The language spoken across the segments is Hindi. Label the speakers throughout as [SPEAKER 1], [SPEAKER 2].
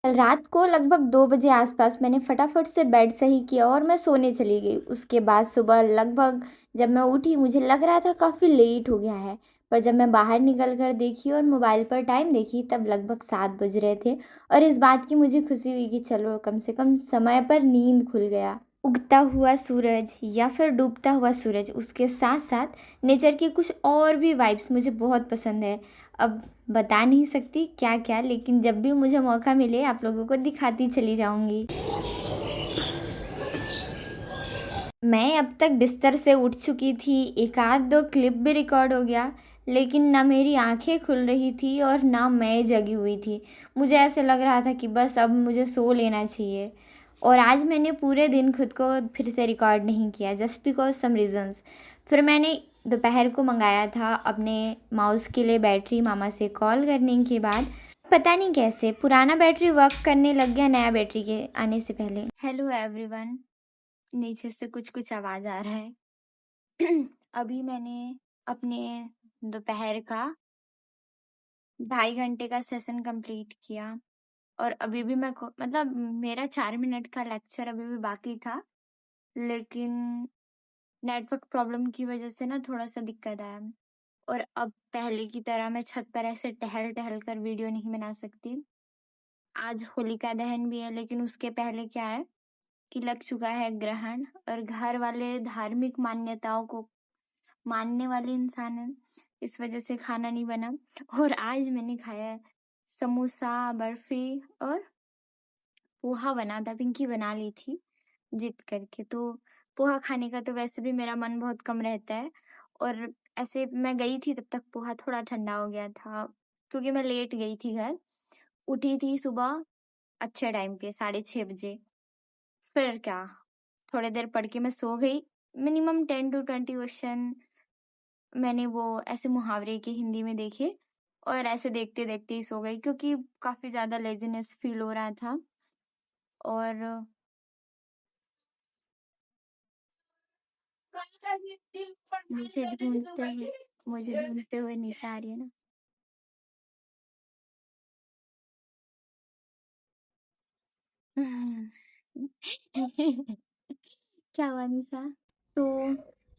[SPEAKER 1] कल रात को लगभग 2 बजे आसपास मैंने फटाफट से बेड सही किया और मैं सोने चली गई। उसके बाद सुबह लगभग जब मैं उठी मुझे लग रहा था काफ़ी लेट हो गया है। पर जब मैं बाहर निकल कर देखी और मोबाइल पर टाइम देखी तब लगभग 7 बज रहे थे। और इस बात की मुझे खुशी हुई कि चलो कम से कम समय पर नींद खुल गया। उगता हुआ सूरज या फिर डूबता हुआ सूरज, उसके साथ साथ नेचर की कुछ और भी वाइब्स मुझे बहुत पसंद है। अब बता नहीं सकती क्या क्या, लेकिन जब भी मुझे मौका मिले आप लोगों को दिखाती चली जाऊंगी। मैं अब तक बिस्तर से उठ चुकी थी, एक आध दो क्लिप भी रिकॉर्ड हो गया, लेकिन ना मेरी आंखें खुल रही थी और ना मैं जगी हुई थी। मुझे ऐसे लग रहा था कि बस अब मुझे सो लेना चाहिए। और आज मैंने पूरे दिन खुद को फिर से रिकॉर्ड नहीं किया, जस्ट बिकॉज सम रीजंस। फिर मैंने दोपहर को मंगाया था अपने माउस के लिए बैटरी मामा से कॉल करने के बाद। पता नहीं कैसे पुराना बैटरी वर्क करने लग गया नया बैटरी के आने से पहले। हेलो एवरीवन, नीचे से कुछ कुछ आवाज आ रहा है। अभी मैंने अपने दोपहर का 2.5 घंटे का सेशन कंप्लीट किया। और अभी भी मतलब मेरा 4 मिनट का लेक्चर अभी भी बाकी था, लेकिन नेटवर्क प्रॉब्लम की वजह से ना थोड़ा सा दिक्कत आया। और अब पहले की तरह मैं छत पर ऐसे टहल टहल कर वीडियो नहीं बना सकती। आज होलिका दहन भी है, लेकिन उसके पहले क्या है कि लग चुका है ग्रहण, और घर वाले धार्मिक मान्यताओं को मानने वाले इंसान हैं, इस वजह से खाना नहीं बना। और आज मैंने खाया है समोसा, बर्फी और पोहा बना था, पिंकी बना ली थी जिद करके। तो पोहा खाने का तो वैसे भी मेरा मन बहुत कम रहता है, और ऐसे मैं गई थी तब तक पोहा थोड़ा ठंडा हो गया था, क्योंकि मैं लेट गई थी घर। उठी थी सुबह अच्छे टाइम पे 6:30 बजे। फिर क्या, थोड़ी देर पढ़ के मैं सो गई। मिनिमम 10 to 20 क्वेश्चन मैंने वो ऐसे मुहावरे के हिंदी में देखे, और ऐसे देखते देखते ही सो गई, क्योंकि काफी ज्यादा लेजीनेस फील हो रहा था। और मुझे ढूंढते हुए निशा आ रही है ना। क्या हुआ निशा? तो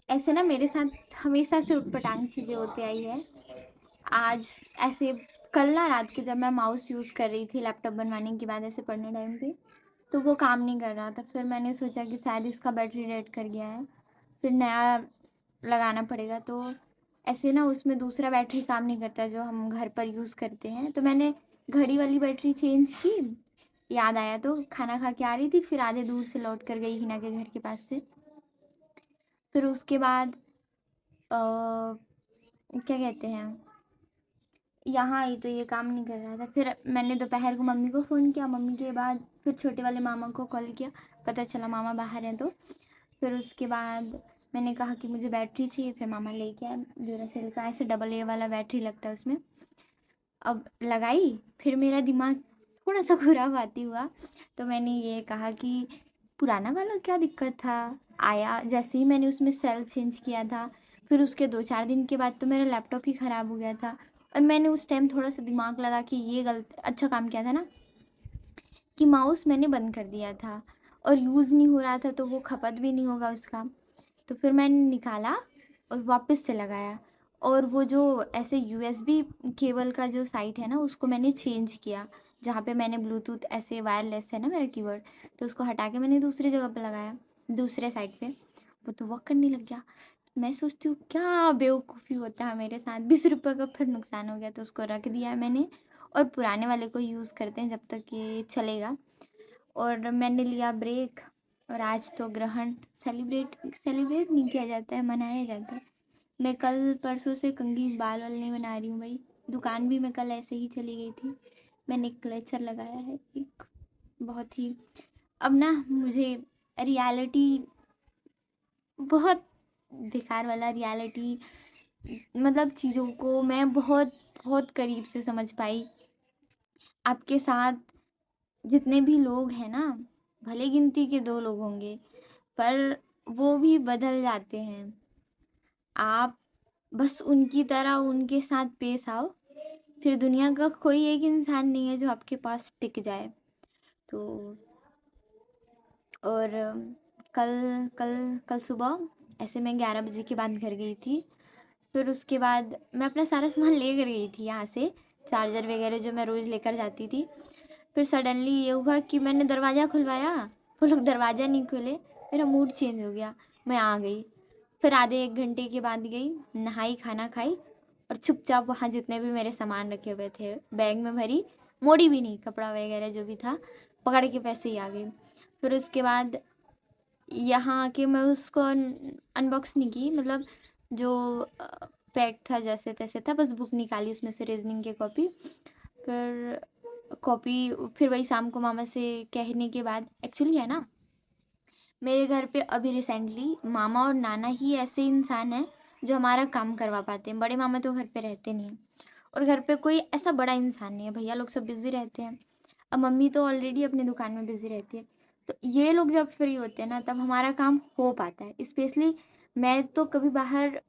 [SPEAKER 1] ऐसे ना मेरे साथ हमेशा से उटपटांग चीजें होती आई है। आज ऐसे कल ना रात को जब मैं माउस यूज कर रही थी लैपटॉप बनवाने के बाद ऐसे पढ़ने टाइम पे, तो वो काम नहीं कर रहा था। फिर मैंने सोचा कि शायद इसका बैटरी डेड कर गया है, फिर नया लगाना पड़ेगा। तो ऐसे ना उसमें दूसरा बैटरी काम नहीं करता जो हम घर पर यूज़ करते हैं, तो मैंने घड़ी वाली बैटरी चेंज की। याद आया तो खाना खा के आ रही थी, फिर आधे दूर से लौट कर गई हिना के घर के पास से। फिर उसके बाद क्या कहते हैं, यहाँ आई तो ये काम नहीं कर रहा था। फिर मैंने दोपहर को मम्मी को फ़ोन किया, मम्मी के बाद फिर छोटे वाले मामा को कॉल किया, पता चला मामा बाहर हैं। तो फिर उसके बाद मैंने कहा कि मुझे बैटरी चाहिए, फिर मामा लेके आए ड्यूरासेल का, ऐसे डबल ए वाला बैटरी लगता है उसमें। अब लगाई, फिर मेरा दिमाग थोड़ा सा खुराफाती हुआ, तो मैंने ये कहा कि पुराना वाला क्या दिक्कत था। आया जैसे ही मैंने उसमें सेल चेंज किया था, फिर उसके 2-4 दिन के बाद तो मेरा लैपटॉप ही ख़राब हो गया था। और मैंने उस टाइम थोड़ा सा दिमाग लगा कि ये गलत अच्छा काम किया था ना, कि माउस मैंने बंद कर दिया था और यूज़ नहीं हो रहा था, तो वो खपत भी नहीं होगा उसका। तो फिर मैंने निकाला और वापस से लगाया, और वो जो ऐसे यूएसबी केबल का जो साइट है ना उसको मैंने चेंज किया। जहाँ पे मैंने ब्लूटूथ ऐसे वायरलेस है ना मेरा कीबोर्ड, तो उसको हटा के मैंने दूसरी जगह पे लगाया, दूसरे साइड पे। वो तो वर्क करने लग गया। मैं सोचती हूँ क्या बेवकूफ़ी होता है मेरे साथ, 20 रुपये का फिर नुकसान हो गया, तो उसको रख दिया है मैंने। और पुराने वाले को यूज़ करते हैं जब तक ये चलेगा। और मैंने लिया ब्रेक। और आज तो ग्रहण सेलिब्रेट सेलिब्रेट नहीं किया जाता है, मनाया जाता है। मैं कल परसों से कंघी बाल वाल नहीं बना रही हूँ भाई। दुकान भी मैं कल ऐसे ही चली गई थी। मैंने क्लेचर लगाया है एक, बहुत ही। अब ना मुझे रियलिटी, बहुत बेकार वाला रियलिटी, मतलब चीज़ों को मैं बहुत बहुत करीब से समझ पाई। आपके साथ जितने भी लोग हैं ना, भले गिनती के 2 लोग होंगे, पर वो भी बदल जाते हैं। आप बस उनकी तरह उनके साथ पेश आओ, फिर दुनिया का कोई एक इंसान नहीं है जो आपके पास टिक जाए। तो और कल कल कल सुबह ऐसे मैं 11 बजे के बाद घर गई थी। फिर उसके बाद मैं अपना सारा सामान लेकर गई थी यहाँ से, चार्जर वगैरह जो मैं रोज़ लेकर जाती थी। फिर सडनली ये हुआ कि मैंने दरवाज़ा खुलवाया, वो लोग दरवाज़ा नहीं खोले, मेरा मूड चेंज हो गया, मैं आ गई। फिर आधे 1 घंटे के बाद गई, नहाई, खाना खाई और चुपचाप वहाँ जितने भी मेरे सामान रखे हुए थे बैग में भरी, मोड़ी भी नहीं, कपड़ा वगैरह जो भी था पकड़ के पैसे ही आ गई। फिर उसके बाद यहाँ आके मैं उसको अनबॉक्स नहीं की, मतलब जो पैक था जैसे तैसे था, बस बुक निकाली उसमें से रीजनिंग की कॉपी। फिर कॉपी फिर वही शाम को मामा से कहने के बाद, एक्चुअली है ना, मेरे घर पे अभी रिसेंटली मामा और नाना ही ऐसे इंसान हैं जो हमारा काम करवा पाते हैं। बड़े मामा तो घर पे रहते नहीं हैं और घर पे कोई ऐसा बड़ा इंसान नहीं है, भैया लोग सब बिज़ी रहते हैं। अब मम्मी तो ऑलरेडी अपनी दुकान में बिज़ी रहती है, तो ये लोग जब फ्री होते हैं ना तब हमारा काम हो पाता है। स्पेशली मैं तो कभी बाहर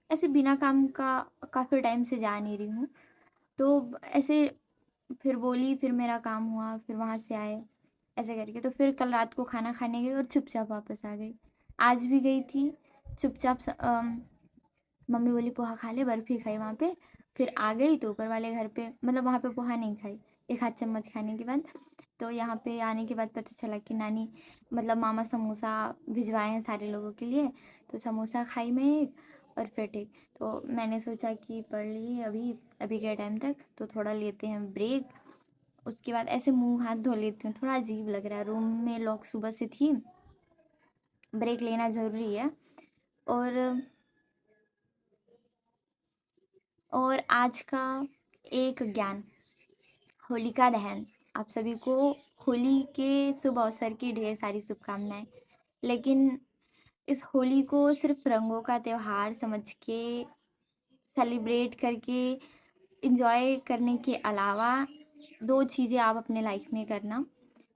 [SPEAKER 1] ऐसे बिना काम का काफ़ी टाइम से जा नहीं रही हूँ, तो ऐसे फिर बोली, फिर मेरा काम हुआ, फिर वहाँ से आए, ऐसे करके। तो फिर कल रात को खाना खाने गई और चुपचाप वापस आ गई। आज भी गई थी चुपचाप मम्मी बोली पोहा खा ले, बर्फ़ी खाई वहाँ पे। फिर आ गई तो ऊपर वाले घर पे, मतलब वहाँ पे पोहा नहीं खाई, एक आध चम्मच खाने के बाद। तो यहाँ पे आने के बाद पता चला कि नानी, मतलब मामा समोसा भिजवाए हैं सारे लोगों के लिए, तो समोसा खाई मैं एक और फिर ठीक। तो मैंने सोचा कि पढ़ ली अभी अभी के टाइम तक, तो थोड़ा लेते हैं ब्रेक। उसके बाद ऐसे मुंह हाथ धो लेती हूँ, थोड़ा अजीब लग रहा है, रूम में लॉक सुबह से थी, ब्रेक लेना ज़रूरी है। और आज का एक ज्ञान, होलिका दहन। आप सभी को होली के शुभ अवसर की ढेर सारी शुभकामनाएं। लेकिन इस होली को सिर्फ रंगों का त्योहार समझ के सेलिब्रेट करके इंजॉय करने के अलावा दो चीज़ें आप अपने लाइफ में करना।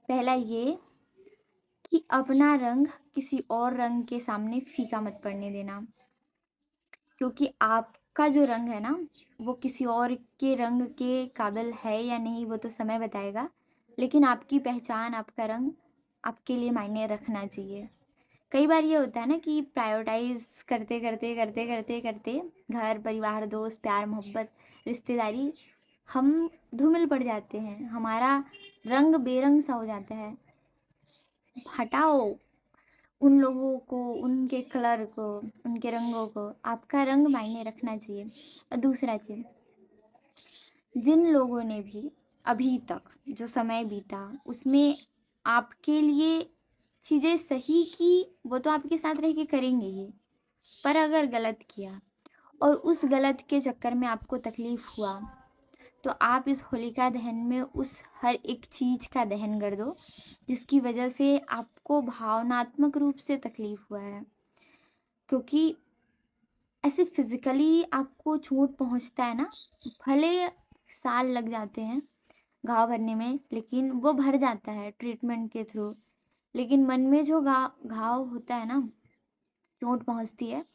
[SPEAKER 1] पहला ये कि अपना रंग किसी और रंग के सामने फीका मत पड़ने देना, क्योंकि आपका जो रंग है ना वो किसी और के रंग के काबिल है या नहीं वो तो समय बताएगा, लेकिन आपकी पहचान, आपका रंग आपके लिए मायने रखना चाहिए। कई बार ये होता है ना कि प्रायोरिटाइज करते करते करते करते करते घर परिवार दोस्त प्यार मोहब्बत रिश्तेदारी, हम धूमिल पड़ जाते हैं, हमारा रंग बेरंग सा हो जाता है। हटाओ उन लोगों को, उनके कलर को, उनके रंगों को, आपका रंग मायने रखना चाहिए। और दूसरा चीज़, जिन लोगों ने भी अभी तक जो समय बीता उसमें आपके लिए चीज़ें सही की, वो तो आपके साथ रह के करेंगे ही, पर अगर गलत किया और उस गलत के चक्कर में आपको तकलीफ़ हुआ, तो आप इस होलिका दहन में उस हर एक चीज़ का दहन कर दो जिसकी वजह से आपको भावनात्मक रूप से तकलीफ़ हुआ है। क्योंकि ऐसे फिज़िकली आपको चोट पहुँचता है ना, भले साल लग जाते हैं घाव भरने में, लेकिन वो भर जाता है ट्रीटमेंट के थ्रू। लेकिन मन में जो घाव होता है ना, चोट पहुँचती है,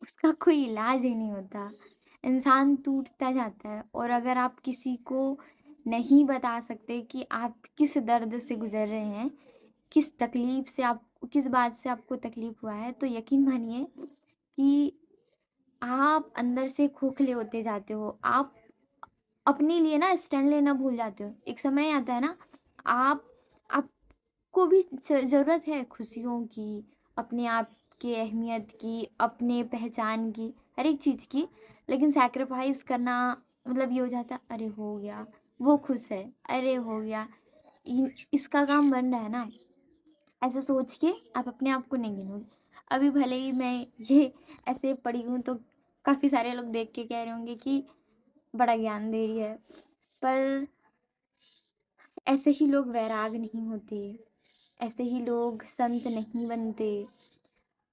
[SPEAKER 1] उसका कोई इलाज ही नहीं होता। इंसान टूटता जाता है। और अगर आप किसी को नहीं बता सकते कि आप किस दर्द से गुज़र रहे हैं, किस तकलीफ़ से आप, किस बात से आपको तकलीफ़ हुआ है, तो यकीन मानिए कि आप अंदर से खोखले होते जाते हो। आप अपने लिए ना स्टैंड लेना भूल जाते हो। एक समय आता है ना, आप आपको भी ज़रूरत है खुशियों की, अपने आप की अहमियत की, अपने पहचान की, हर एक चीज़ की, लेकिन सैक्रिफाइस करना मतलब ये हो जाता है, अरे हो गया, वो खुश है, अरे हो गया, इसका काम बन रहा है ना, ऐसा सोच के आप अपने आप को नहीं गिनोगे। अभी भले ही मैं ये ऐसे पढ़ी हूँ तो काफ़ी सारे लोग देख के कह रहे होंगे कि बड़ा ज्ञान दे रही है, पर ऐसे ही लोग वैराग नहीं होते, ऐसे ही लोग संत नहीं बनते।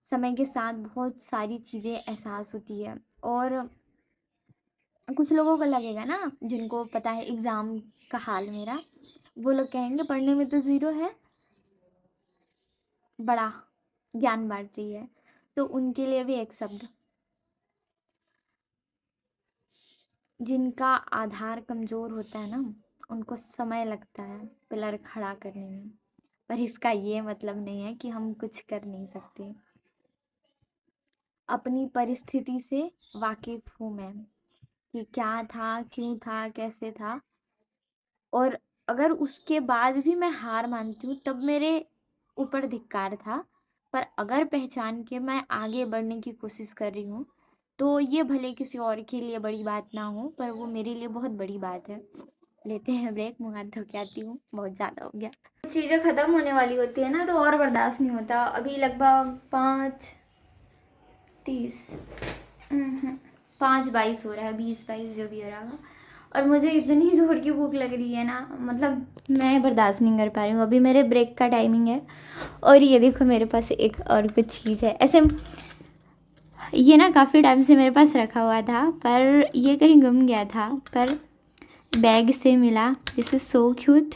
[SPEAKER 1] समय के साथ बहुत सारी चीज़ें एहसास होती है। और कुछ लोगों को लगेगा ना, जिनको पता है एग्ज़ाम का हाल मेरा, वो लोग कहेंगे पढ़ने में तो ज़ीरो है, बड़ा ज्ञान बांट रही है। तो उनके लिए भी एक शब्द, जिनका आधार कमज़ोर होता है ना, उनको समय लगता है पिलर खड़ा करने में, पर इसका ये मतलब नहीं है कि हम कुछ कर नहीं सकते। अपनी परिस्थिति से वाकिफ हूँ मैं कि क्या था, क्यों था, कैसे था, और अगर उसके बाद भी मैं हार मानती हूँ तब मेरे ऊपर धिक्कार था। पर अगर पहचान के मैं आगे बढ़ने की कोशिश कर रही हूँ तो ये भले किसी और के लिए बड़ी बात ना हो, पर वो मेरे लिए बहुत बड़ी बात है। लेते हैं ब्रेक, मुँह हाथ धो के आती हूँ, बहुत ज़्यादा हो गया। चीज़ें ख़त्म होने वाली होती है ना तो और बर्दाश्त नहीं होता। अभी लगभग 5:30 5:22 हो रहा है, 20-22 जो भी हो रहा होगा, और मुझे इतनी जोर की भूख लग रही है ना, मतलब मैं बर्दाश्त नहीं कर पा रही हूँ। अभी मेरे ब्रेक का टाइमिंग है और ये देखो मेरे पास एक और कुछ चीज़ है। ऐसे ये ना काफ़ी टाइम से मेरे पास रखा हुआ था, पर ये कहीं गुम गया था, पर बैग से मिला। This is so cute.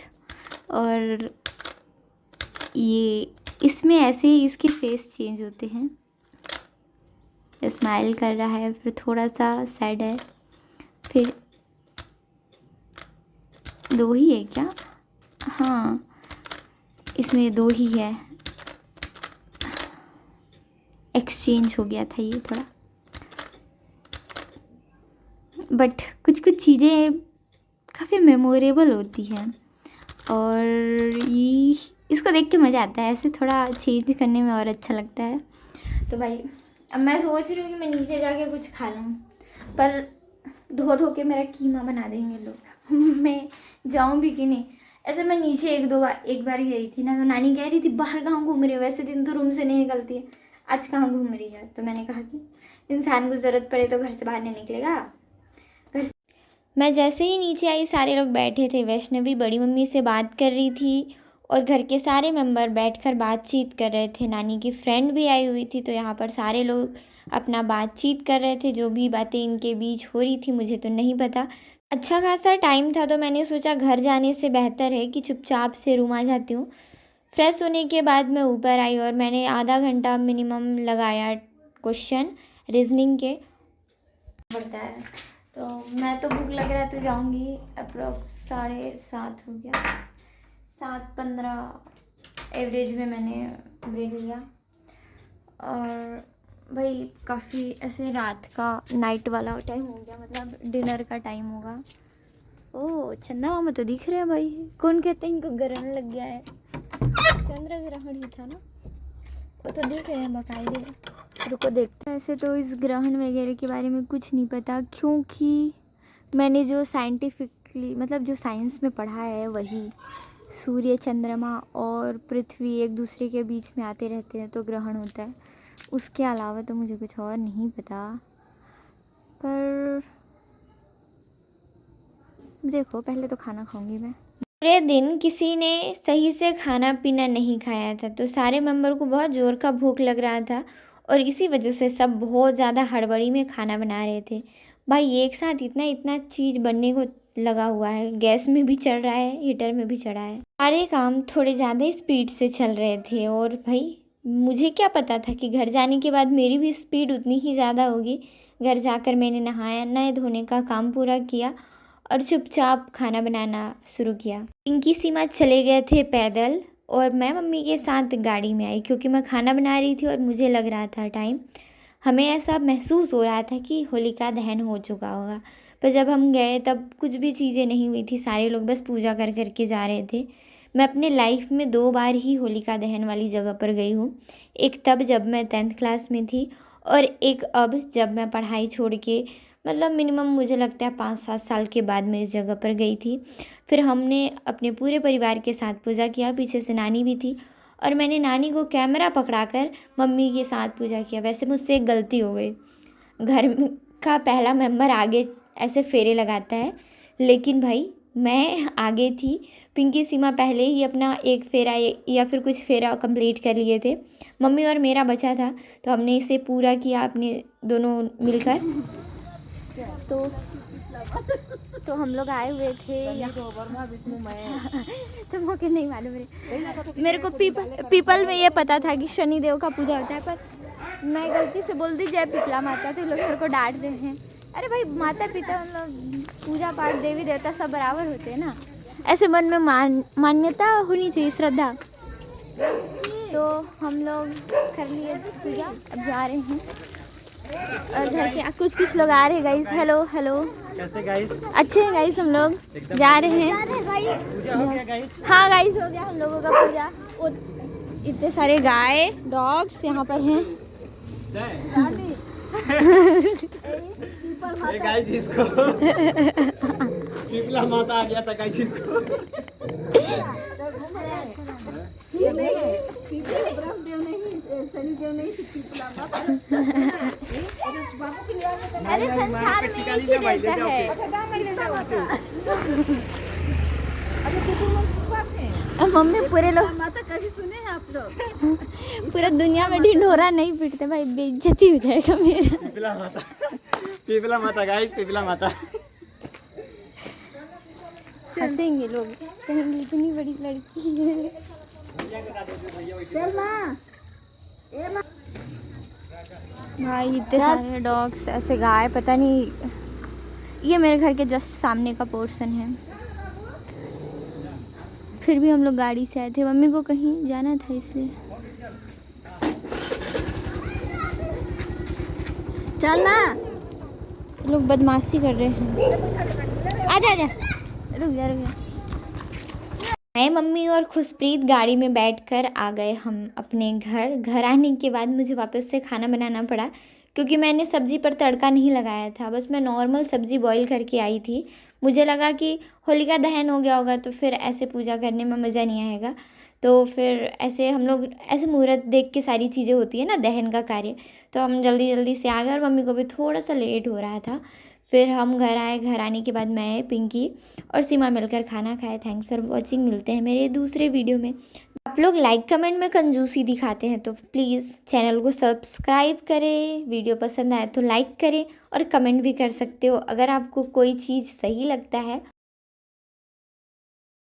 [SPEAKER 1] और ये इसमें ऐसे ही इसके फेस चेंज होते हैं। स्माइल कर रहा है, फिर थोड़ा सा सैड है, फिर दो ही है क्या? हाँ, इसमें दो ही है। एक्सचेंज हो गया था ये थोड़ा, बट कुछ कुछ चीज़ें काफ़ी मेमोरेबल होती हैं और ये इसको देख के मज़ा आता है। ऐसे थोड़ा चेंज करने में और अच्छा लगता है। तो भाई अब मैं सोच रही हूँ कि मैं नीचे जाके कुछ खा लूँ, पर धो धो के मेरा कीमा बना देंगे लोग। मैं जाऊँ भी कि नहीं। ऐसे मैं नीचे एक बार गई थी ना, तो नानी कह रही थी बाहर कहाँ घूम रही हो, वैसे दिन तो रूम से नहीं निकलती है, आज कहाँ घूम रही है। तो मैंने कहा कि इंसान को ज़रूरत पड़े तो घर से बाहर नहीं निकलेगा। मैं जैसे ही नीचे आई सारे लोग बैठे थे। वैष्णवी बड़ी मम्मी से बात कर रही थी और घर के सारे मेंबर बैठकर बातचीत कर रहे थे। नानी की फ्रेंड भी आई हुई थी, तो यहाँ पर सारे लोग अपना बातचीत कर रहे थे। जो भी बातें इनके बीच हो रही थी मुझे तो नहीं पता। अच्छा खासा टाइम था, तो मैंने सोचा घर जाने से बेहतर है कि चुपचाप से रूम आ जाती हूँ। फ्रेश होने के बाद मैं ऊपर आई और मैंने आधा घंटा मिनिमम लगाया क्वेश्चन रीजनिंग के पड़ता है। तो मैं तो भूख लग रहा है तो जाऊंगी। अप्रोक्स 7:30 हो गया, 7:15 एवरेज में मैंने ब्रेक लिया। और भाई काफ़ी ऐसे रात का नाइट वाला टाइम हो गया, मतलब डिनर का टाइम होगा। ओह चंदा मामा तो दिख रहे हैं भाई। कौन कहते हैं इनको ग्रहण लग गया है? चंद्र ग्रहण ही था ना, वो तो देख रहे हैं बाकायदे। रुको देखते हैं। ऐसे तो इस ग्रहण वगैरह के बारे में कुछ नहीं पता, क्योंकि मैंने जो साइंटिफिकली मतलब जो साइंस में पढ़ा है वही सूर्य, चंद्रमा और पृथ्वी एक दूसरे के बीच में आते रहते हैं तो ग्रहण होता है। उसके अलावा तो मुझे कुछ और नहीं पता। पर देखो पहले तो खाना खाऊंगी मैं। पूरे दिन किसी ने सही से खाना पीना नहीं खाया था, तो सारे मेंबर को बहुत ज़ोर का भूख लग रहा था और इसी वजह से सब बहुत ज़्यादा हड़बड़ी में खाना बना रहे थे। भाई एक साथ इतना इतना चीज़ बनने को लगा हुआ है, गैस में भी चढ़ रहा है, हीटर में भी चढ़ा है। सारे काम थोड़े ज़्यादा स्पीड से चल रहे थे और भाई मुझे क्या पता था कि घर जाने के बाद मेरी भी स्पीड उतनी ही ज़्यादा होगी। घर जाकर मैंने नहाया, नए धोने का काम पूरा किया और चुपचाप खाना बनाना शुरू किया। पिंकी सीमा चले गए थे पैदल और मैं मम्मी के साथ गाड़ी में आई, क्योंकि मैं खाना बना रही थी और मुझे लग रहा था टाइम। हमें ऐसा महसूस हो रहा था कि होलिका दहन हो चुका होगा, पर जब हम गए तब कुछ भी चीज़ें नहीं हुई थी। सारे लोग बस पूजा कर कर के जा रहे थे। मैं अपने लाइफ में 2 बार ही होलिका दहन वाली जगह पर गई हूँ। एक तब जब मैं 10th क्लास में थी और एक अब जब मैं पढ़ाई छोड़ के मतलब मिनिमम मुझे लगता है 5-7 साल के बाद मैं इस जगह पर गई थी। फिर हमने अपने पूरे परिवार के साथ पूजा किया, पीछे से नानी भी थी और मैंने नानी को कैमरा पकड़ाकर मम्मी के साथ पूजा किया। वैसे मुझसे एक गलती हो गई, का पहला मेंबर आगे ऐसे फेरे लगाता है, लेकिन भाई मैं आगे थी। पिंकी सीमा पहले ही अपना एक फेरा या फिर कुछ फेरा कंप्लीट कर लिए थे। मम्मी और मेरा बचा था, तो हमने इसे पूरा किया अपने दोनों मिलकर। तो हम लोग आए हुए थे तो मुझे नहीं मालूम मेरे को पीपल में ये पता था कि शनि देव का पूजा होता है, पर मैं गलती से बोल दी जय पिपला माता, तो लोग मेरे को डांट रहे हैं अरे भाई माता पिता मतलब पूजा पाठ देवी देवता सब बराबर होते हैं ना, ऐसे मन में मान्यता होनी चाहिए, श्रद्धा। तो हम लोग कर लिए पूजा, अब जा रहे हैं और घर के कुछ लोग आ रहे हैं गाइस। हेलो हेलो,
[SPEAKER 2] कैसे गाइस?
[SPEAKER 1] अच्छे हैं गाइस, हम लोग जा रहे हैं।
[SPEAKER 2] पूजा हो गया गाइस?
[SPEAKER 1] हाँ गाइस हो गया हम लोगों का पूजा। वो इतने सारे गाय डॉग्स यहाँ पर हैं।
[SPEAKER 2] गाइस इसको पीपला माता आ गया था गाइस इसको।
[SPEAKER 1] अरे संसार में एक ही देवता है। मम्मी पूरे लोग
[SPEAKER 3] माता कभी सुने हैं आप लोग?
[SPEAKER 1] पूरा दुनिया में ढिंढोरा नहीं पीटते भाई, बेइज्जती हो जाएगा मेरा।
[SPEAKER 2] पीपला माता गाइस, पीपला माता।
[SPEAKER 1] हंसेंगे लोग, कहेंगे इतनी बड़ी लड़की है।
[SPEAKER 3] चल माँ,
[SPEAKER 1] भाई इतने सारे डॉग्स, ऐसे गाय, पता नहीं। ये मेरे घर के जस्ट सामने का पोर्शन है। फिर भी हम लोग गाड़ी से आए थे, मम्मी को कहीं जाना था इसलिए।
[SPEAKER 3] चल ना।
[SPEAKER 1] लोग बदमाशी कर रहे हैं। आजा आजा, रुक जा रुक जा। मैं, मम्मी और खुशप्रीत गाड़ी में बैठकर आ गए हम अपने घर। घर आने के बाद मुझे वापस से खाना बनाना पड़ा, क्योंकि मैंने सब्ज़ी पर तड़का नहीं लगाया था। बस मैं नॉर्मल सब्ज़ी बॉईल करके आई थी। मुझे लगा कि होलिका दहन हो गया होगा तो फिर ऐसे पूजा करने में मज़ा नहीं आएगा। तो फिर ऐसे हम लोग ऐसे मुहूर्त देख के सारी चीज़ें होती है ना, दहन का कार्य, तो हम जल्दी जल्दी से आ गए और मम्मी को भी थोड़ा सा लेट हो रहा था। फिर हम घर आए। घर आने के बाद मैं, पिंकी और सीमा मिलकर खाना खाए। Thanks for watching. मिलते हैं मेरे दूसरे वीडियो में। आप लोग लाइक कमेंट में कंजूसी दिखाते हैं तो प्लीज़ चैनल को सब्सक्राइब करें। वीडियो पसंद आए तो लाइक करें और कमेंट भी कर सकते हो। अगर आपको कोई चीज़ सही लगता है